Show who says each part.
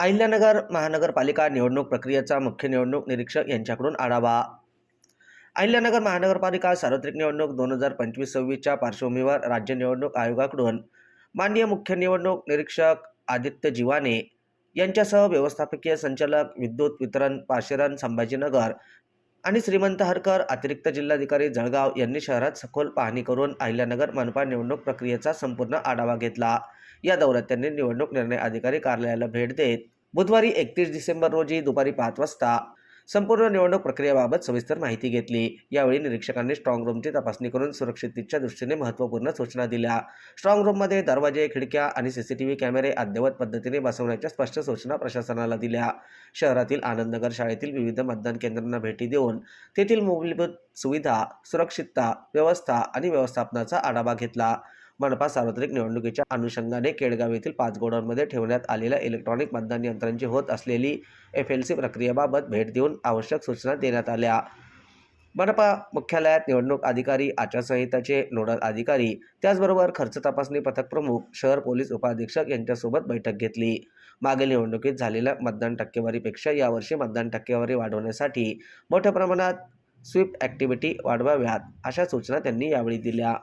Speaker 1: अहिल्यानगर महानगरपालिका निवडणूक प्रक्रियेचा मुख्य निवडणूक निरीक्षक यांच्याकडून आढावा। अहिल्यानगर महानगरपालिका सार्वत्रिक निवडणूक 2025-26च्या पार्श्वभूमीवर राज्य निवडणूक आयोगाकडून माननीय मुख्य निवडणूक निरीक्षक आदित्य जिवाने यांच्यासह व्यवस्थापकीय संचालक विद्युत वितरण पाशेरन संभाजीनगर आणि श्रीमंत हरकर अतिरिक्त जिल्हाधिकारी जळगाव यांनी शहरात सखोल पाहणी करून अहिल्यानगर मनपा निवडणूक प्रक्रियेचा संपूर्ण आढावा घेतला। या दौऱ्यात त्यांनी निवडणूक निर्णय अधिकारी कार्यालयाला भेट देत बुधवारी 31 डिसेंबर रोजी दुपारी 5 वाजता संपूर्ण निवडणूक प्रक्रियेबाबत सविस्तर माहिती घेतली। यावेळी निरीक्षकांनी स्ट्रॉंग रूमची तपासणी करून सुरक्षिततेच्या दृष्टीने महत्त्वपूर्ण सूचना दिल्या। स्ट्रॉंग रूममध्ये दरवाजे, खिडक्या आणि सीसीटीव्ही कॅमेरे अद्ययावत पद्धतीने बसवण्याच्या स्पष्ट सूचना प्रशासनाला दिल्या। शहरातील आनंदनगर शाळेतील विविध मतदान केंद्रांना भेटी देऊन तेथील मूलभूत सुविधा, सुरक्षितता, व्यवस्था आणि व्यवस्थापनाचा आढावा घेतला। मनपा सार्वत्रिक निवडणुकीच्या अनुषंगाने केडगाव येथील 5 गोडाऊनमध्ये ठेवण्यात आलेल्या इलेक्ट्रॉनिक मतदान यंत्रांची होत असलेली FLC प्रक्रियेबाबत भेट देऊन आवश्यक सूचना देण्यात आल्या। मनपा मुख्यालयात निवडणूक अधिकारी, आचारसंहिताचे नोडल अधिकारी, त्याचबरोबर खर्च तपासणी पथक प्रमुख, शहर पोलीस उपाधीक्षक यांच्यासोबत बैठक घेतली। मागील निवडणुकीत झालेल्या मतदान टक्केवारीपेक्षा यावर्षी मतदान टक्केवारी वाढवण्यासाठी मोठ्या प्रमाणात स्वीप ॲक्टिव्हिटी वाढवाव्यात अशा सूचना त्यांनी यावेळी दिल्या।